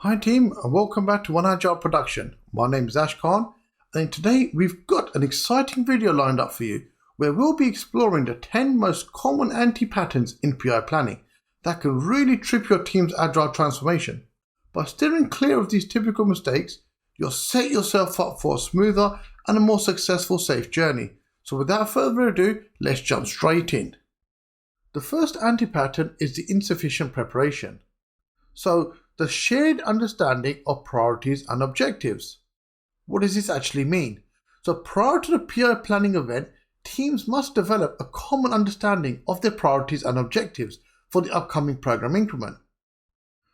Hi team, and welcome back to One Agile Production. My name is Ash Khan, and today we've got an exciting video lined up for you where we'll be exploring the 10 most common anti-patterns in PI planning that can really trip your team's agile transformation. By steering clear of these typical mistakes, you'll set yourself up for a smoother and a more successful safe journey. So without further ado, let's jump straight in. The first anti-pattern is the insufficient preparation. So, the shared understanding of priorities and objectives. What does this actually mean? So prior to the PI planning event, teams must develop a common understanding of their priorities and objectives for the upcoming program increment.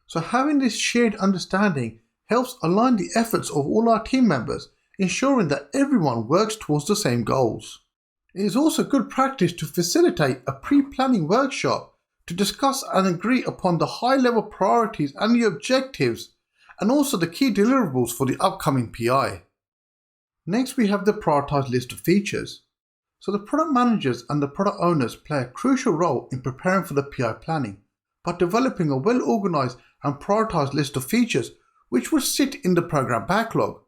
So having this shared understanding helps align the efforts of all our team members, ensuring that everyone works towards the same goals. It is also good practice to facilitate a pre-planning workshop to discuss and agree upon the high-level priorities and the objectives, and also the key deliverables for the upcoming PI. Next, we have the prioritized list of features. So the product managers and the product owners play a crucial role in preparing for the PI planning by developing a well-organized and prioritized list of features which will sit in the program backlog.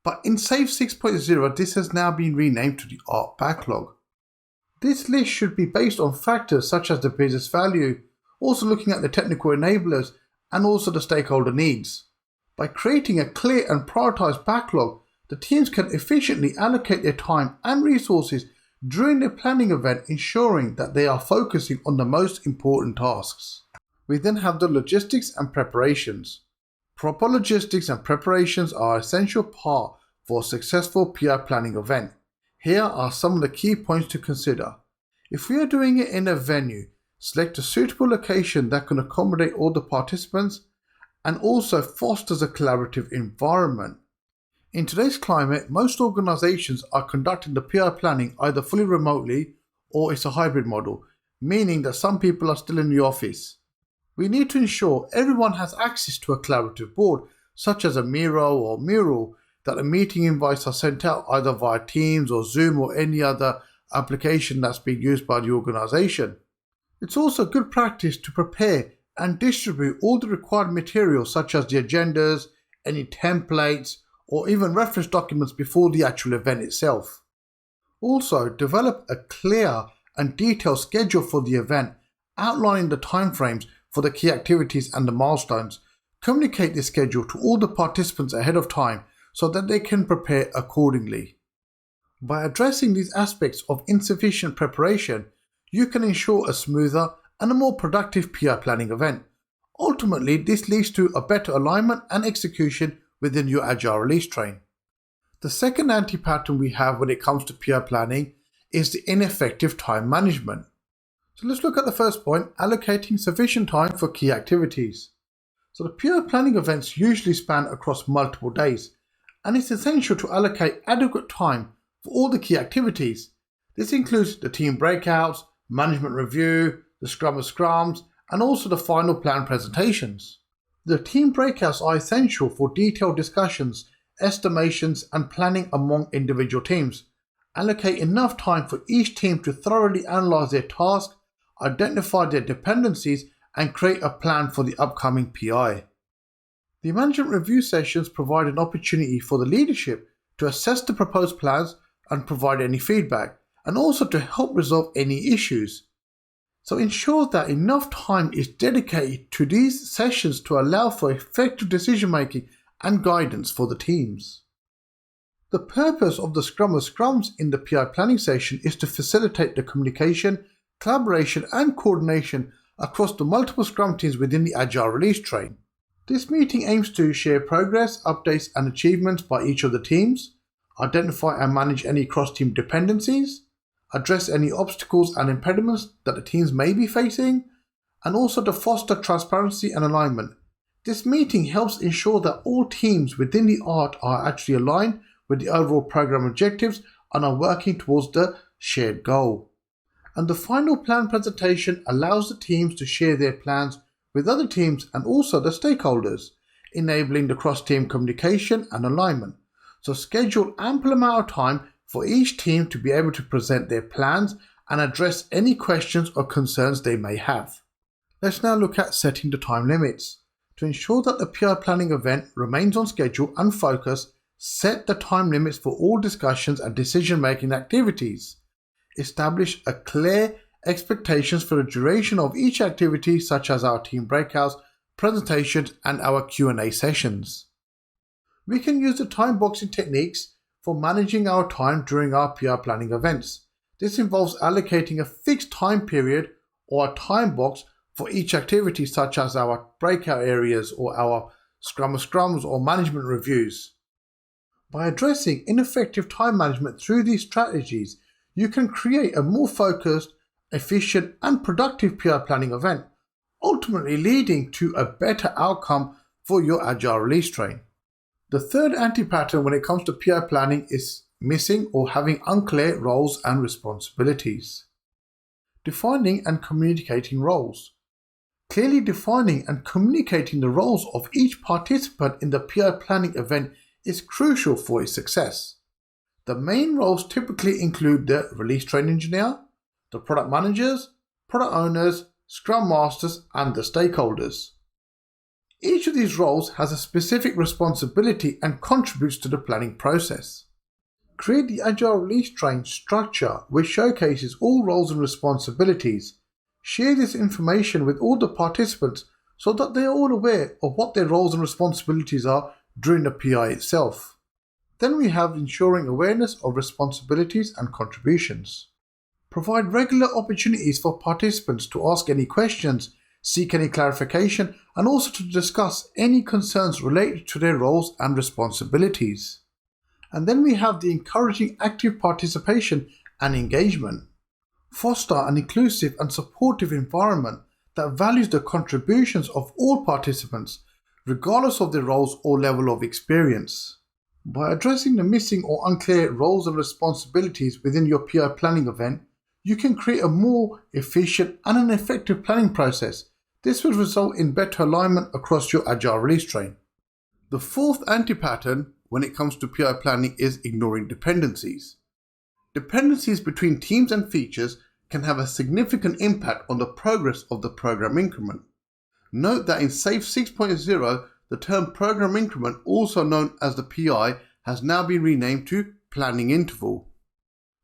But in SAFe 6.0, this has now been renamed to the ARC backlog. This list should be based on factors such as the business value, also looking at the technical enablers and also the stakeholder needs. By creating a clear and prioritized backlog, the teams can efficiently allocate their time and resources during their planning event, ensuring that they are focusing on the most important tasks. We then have the logistics and preparations. Proper logistics and preparations are an essential part for a successful PI planning event. Here are some of the key points to consider. If we are doing it in a venue, select a suitable location that can accommodate all the participants and also fosters a collaborative environment. In today's climate, most organizations are conducting the PI planning either fully remotely or it's a hybrid model, meaning that some people are still in the office. We need to ensure everyone has access to a collaborative board, such as a Miro or Miro, that the meeting invites are sent out either via Teams or Zoom or any other application that's being used by the organization. It's also good practice to prepare and distribute all the required materials such as the agendas, any templates, or even reference documents before the actual event itself. Also, develop a clear and detailed schedule for the event, outlining the timeframes for the key activities and the milestones. Communicate this schedule to all the participants ahead of time so that they can prepare accordingly. By addressing these aspects of insufficient preparation, you can ensure a smoother and a more productive PI planning event. Ultimately, this leads to a better alignment and execution within your Agile release train. The second anti-pattern we have when it comes to PI planning is the ineffective time management. So let's look at the first point, allocating sufficient time for key activities. So the PI planning events usually span across multiple days, and it's essential to allocate adequate time for all the key activities. This includes the team breakouts, management review, the scrum of scrums, and also the final plan presentations. The team breakouts are essential for detailed discussions, estimations, and planning among individual teams. Allocate enough time for each team to thoroughly analyze their task, identify their dependencies, and create a plan for the upcoming PI. The management review sessions provide an opportunity for the leadership to assess the proposed plans and provide any feedback, and also to help resolve any issues. So ensure that enough time is dedicated to these sessions to allow for effective decision making and guidance for the teams. The purpose of the Scrum of Scrums in the PI planning session is to facilitate the communication, collaboration, and coordination across the multiple Scrum teams within the Agile release train. This meeting aims to share progress, updates, and achievements by each of the teams, identify and manage any cross-team dependencies, address any obstacles and impediments that the teams may be facing, and also to foster transparency and alignment. This meeting helps ensure that all teams within the ART are actually aligned with the overall program objectives and are working towards the shared goal. And the final plan presentation allows the teams to share their plans with other teams and also the stakeholders, enabling the cross-team communication and alignment. So schedule ample amount of time for each team to be able to present their plans and address any questions or concerns they may have. Let's now look at setting the time limits. To ensure that the PI planning event remains on schedule and focus, set the time limits for all discussions and decision-making activities. Establish a clear expectations for the duration of each activity, such as our team breakouts, presentations, and our Q&A sessions. We can use the time boxing techniques for managing our time during our PI planning events. This involves allocating a fixed time period or a time box for each activity, such as our breakout areas or our scrum of scrums or management reviews. By addressing ineffective time management through these strategies, you can create a more focused, efficient, and productive PI planning event, ultimately leading to a better outcome for your Agile release train. The third anti-pattern when it comes to PI planning is missing or having unclear roles and responsibilities. Defining and communicating roles. Clearly defining and communicating the roles of each participant in the PI planning event is crucial for its success. The main roles typically include the release train engineer, the product managers, product owners, scrum masters, and the stakeholders. Each of these roles has a specific responsibility and contributes to the planning process. Create the Agile release train structure which showcases all roles and responsibilities. Share this information with all the participants so that they are all aware of what their roles and responsibilities are during the PI itself. Then we have ensuring awareness of responsibilities and contributions. Provide regular opportunities for participants to ask any questions, seek any clarification, and also to discuss any concerns related to their roles and responsibilities. And then we have the encouraging active participation and engagement. Foster an inclusive and supportive environment that values the contributions of all participants, regardless of their roles or level of experience. By addressing the missing or unclear roles and responsibilities within your PI planning event, you can create a more efficient and an effective planning process. This will result in better alignment across your Agile release train. The fourth anti-pattern when it comes to PI planning is ignoring dependencies. Dependencies between teams and features can have a significant impact on the progress of the program increment. Note that in SAFe 6.0, the term program increment, also known as the PI, has now been renamed to planning interval.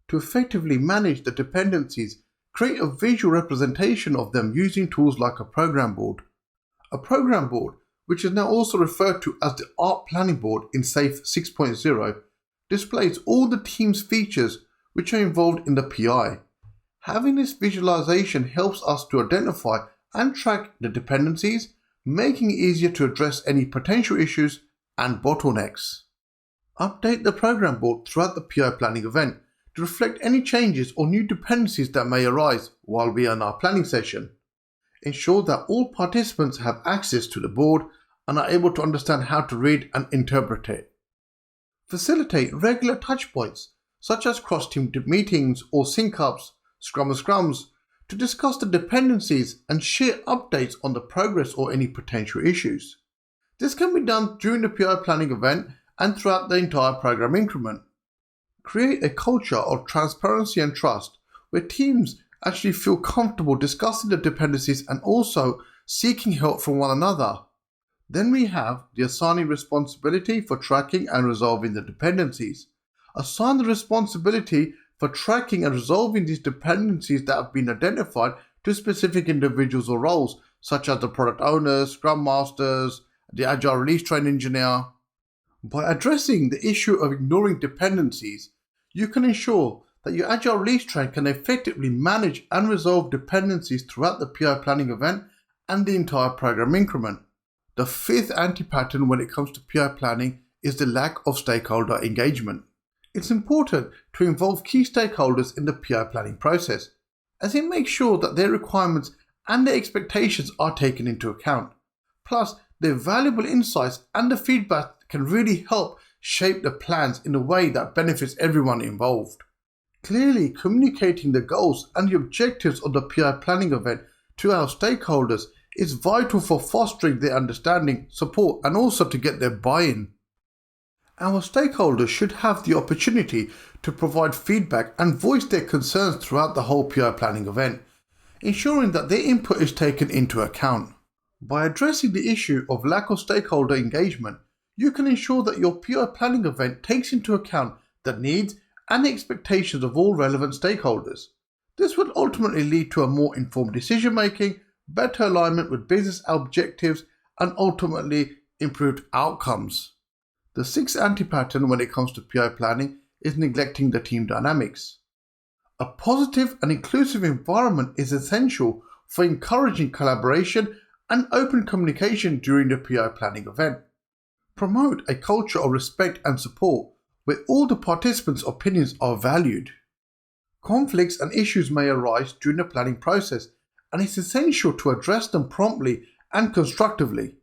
To effectively manage the dependencies, create a visual representation of them using tools like a program board. A program board, which is now also referred to as the ARC planning board in SAFe 6.0, displays all the team's features which are involved in the PI. Having this visualization helps us to identify and track the dependencies, making it easier to address any potential issues and bottlenecks. Update the program board throughout the PI planning event to reflect any changes or new dependencies that may arise while we are in our planning session. Ensure that all participants have access to the board and are able to understand how to read and interpret it. Facilitate regular touchpoints such as cross-team meetings or sync-ups, scrum of scrums, to discuss the dependencies and share updates on the progress or any potential issues. This can be done during the PI planning event and throughout the entire program increment. Create a culture of transparency and trust where teams actually feel comfortable discussing the dependencies and also seeking help from one another. Then we have the assigning responsibility for tracking and resolving the dependencies. Assign the responsibility for tracking and resolving these dependencies that have been identified to specific individuals or roles, such as the product owners, scrum masters, the Agile release train engineer. By addressing the issue of ignoring dependencies, you can ensure that your Agile release train can effectively manage and resolve dependencies throughout the PI planning event and the entire program increment. The fifth anti-pattern when it comes to PI planning is the lack of stakeholder engagement. It's important to involve key stakeholders in the PI planning process, as it makes sure that their requirements and their expectations are taken into account. Plus, their valuable insights and the feedback can really help shape the plans in a way that benefits everyone involved. Clearly communicating the goals and the objectives of the PI planning event to our stakeholders is vital for fostering their understanding, support, and also to get their buy-in. Our stakeholders should have the opportunity to provide feedback and voice their concerns throughout the whole PI planning event, ensuring that their input is taken into account. By addressing the issue of lack of stakeholder engagement, you can ensure that your PI planning event takes into account the needs and expectations of all relevant stakeholders. This would ultimately lead to a more informed decision making, better alignment with business objectives, and ultimately improved outcomes. The sixth anti-pattern when it comes to PI planning is neglecting the team dynamics. A positive and inclusive environment is essential for encouraging collaboration and open communication during the PI planning event. Promote a culture of respect and support where all the participants' opinions are valued. Conflicts and issues may arise during the planning process, and it's essential to address them promptly and constructively.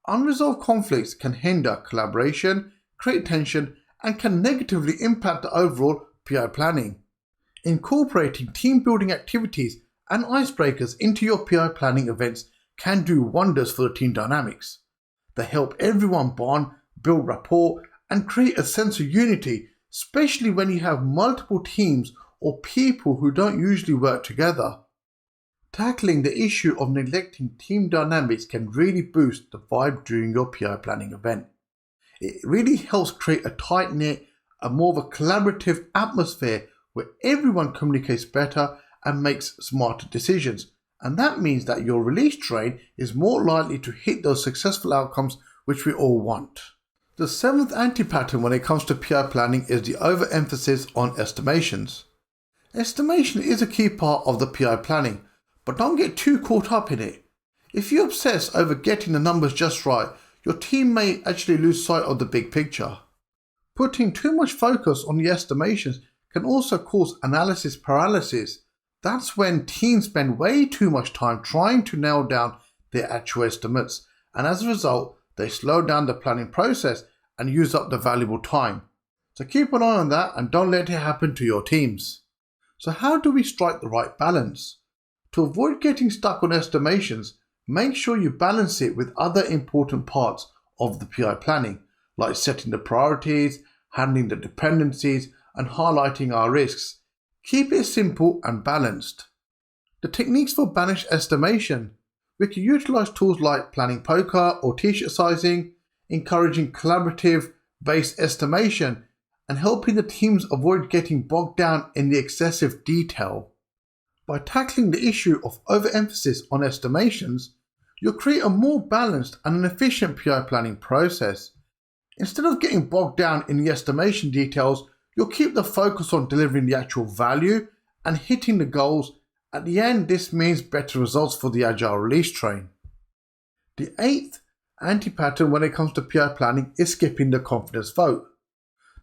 Unresolved conflicts can hinder collaboration, create tension, and can negatively impact the overall PI planning. Incorporating team-building activities and icebreakers into your PI planning events can do wonders for the team dynamics. They help everyone bond, build rapport, and create a sense of unity, especially when you have multiple teams or people who don't usually work together. Tackling the issue of neglecting team dynamics can really boost the vibe during your PI planning event. It really helps create a tight-knit, a more of a collaborative atmosphere where everyone communicates better and makes smarter decisions. And that means that your release train is more likely to hit those successful outcomes which we all want. The seventh anti-pattern when it comes to PI planning is the overemphasis on estimations. Estimation is a key part of the PI planning, but don't get too caught up in it. If you obsess over getting the numbers just right, your team may actually lose sight of the big picture. Putting too much focus on the estimations can also cause analysis paralysis. That's when teams spend way too much time trying to nail down their actual estimates, and as a result, they slow down the planning process and use up the valuable time. So keep an eye on that and don't let it happen to your teams. So how do we strike the right balance? To avoid getting stuck on estimations, make sure you balance it with other important parts of the PI planning, like setting the priorities, handling the dependencies, and highlighting our risks. Keep it simple and balanced. The techniques for balanced estimation. We can utilize tools like planning poker or t-shirt sizing, encouraging collaborative-based estimation, and helping the teams avoid getting bogged down in the excessive detail. By tackling the issue of overemphasis on estimations, you'll create a more balanced and an efficient PI planning process. Instead of getting bogged down in the estimation details, you'll keep the focus on delivering the actual value and hitting the goals. At the end, this means better results for the Agile release train. The eighth anti-pattern when it comes to PI planning is skipping the confidence vote.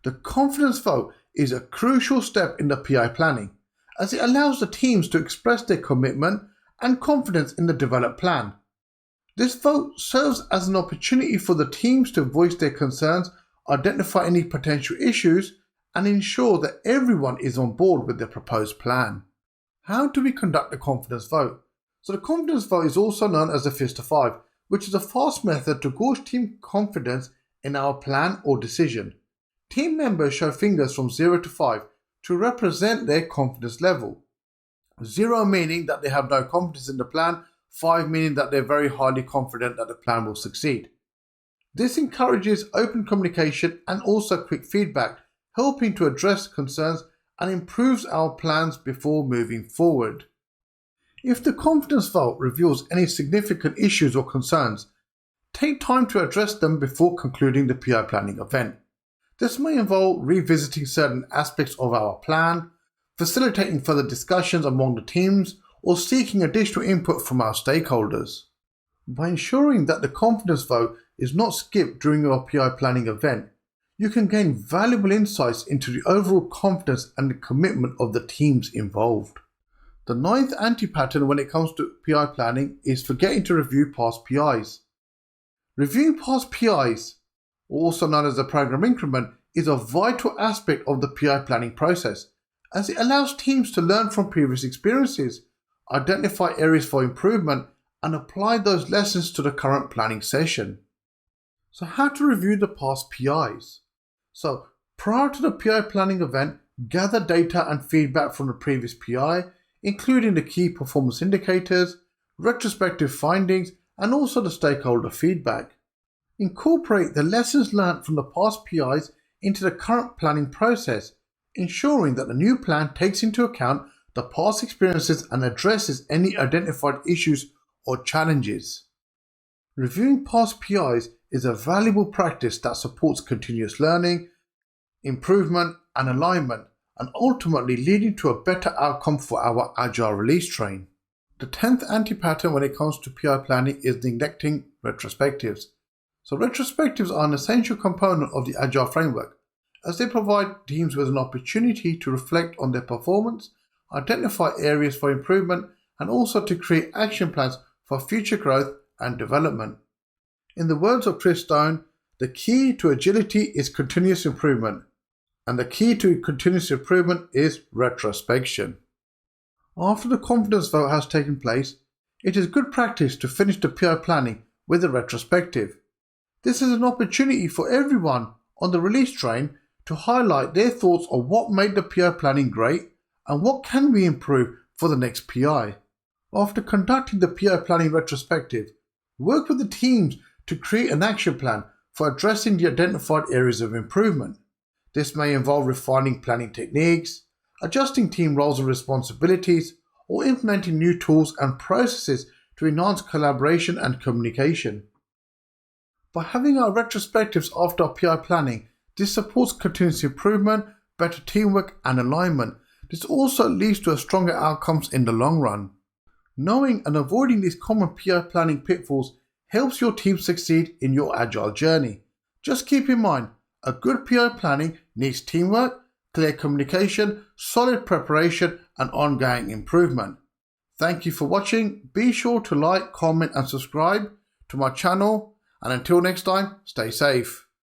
The confidence vote is a crucial step in the PI planning, as it allows the teams to express their commitment and confidence in the developed plan. This vote serves as an opportunity for the teams to voice their concerns, identify any potential issues, and ensure that everyone is on board with the proposed plan. How do we conduct the confidence vote? So the confidence vote is also known as the fist of 5, which is a fast method to gauge team confidence in our plan or decision. Team members show fingers from 0 to 5 to represent their confidence level. 0 meaning that they have no confidence in the plan, 5 meaning that they're very highly confident that the plan will succeed. This encourages open communication and also quick feedback, helping to address concerns and improves our plans before moving forward. If the confidence vote reveals any significant issues or concerns, take time to address them before concluding the PI planning event. This may involve revisiting certain aspects of our plan, facilitating further discussions among the teams, or seeking additional input from our stakeholders. By ensuring that the confidence vote is not skipped during your PI planning event, you can gain valuable insights into the overall confidence and the commitment of the teams involved. The ninth anti-pattern when it comes to PI planning is forgetting to review past PIs. Reviewing past PIs, also known as the program increment, is a vital aspect of the PI planning process, as it allows teams to learn from previous experiences, identify areas for improvement, and apply those lessons to the current planning session. So how to review the past PIs? So prior to the PI planning event, gather data and feedback from the previous PI, including the key performance indicators, retrospective findings, and also the stakeholder feedback. Incorporate the lessons learned from the past PIs into the current planning process, ensuring that the new plan takes into account the past experiences and addresses any identified issues or challenges. Reviewing past PIs is a valuable practice that supports continuous learning, improvement, and alignment, and ultimately leading to a better outcome for our Agile release train. The 10th anti-pattern when it comes to PI planning is neglecting retrospectives. So retrospectives are an essential component of the Agile framework, as they provide teams with an opportunity to reflect on their performance, identify areas for improvement, and also to create action plans for future growth and development. In the words of Chris Stone, the key to agility is continuous improvement, and the key to continuous improvement is retrospection. After the confidence vote has taken place, it is good practice to finish the PI planning with a retrospective. This is an opportunity for everyone on the release train to highlight their thoughts on what made the PI planning great and what can we improve for the next PI. After conducting the PI planning retrospective, work with the teams to create an action plan for addressing the identified areas of improvement. This may involve refining planning techniques, adjusting team roles and responsibilities, or implementing new tools and processes to enhance collaboration and communication. By having our retrospectives after our PI planning, this supports continuous improvement, better teamwork, and alignment. This also leads to stronger outcomes in the long run. Knowing and avoiding these common PI planning pitfalls helps your team succeed in your Agile journey. Just keep in mind, a good PI planning needs teamwork, clear communication, solid preparation, and ongoing improvement. Thank you for watching. Be sure to like, comment, and subscribe to my channel. And until next time, stay safe.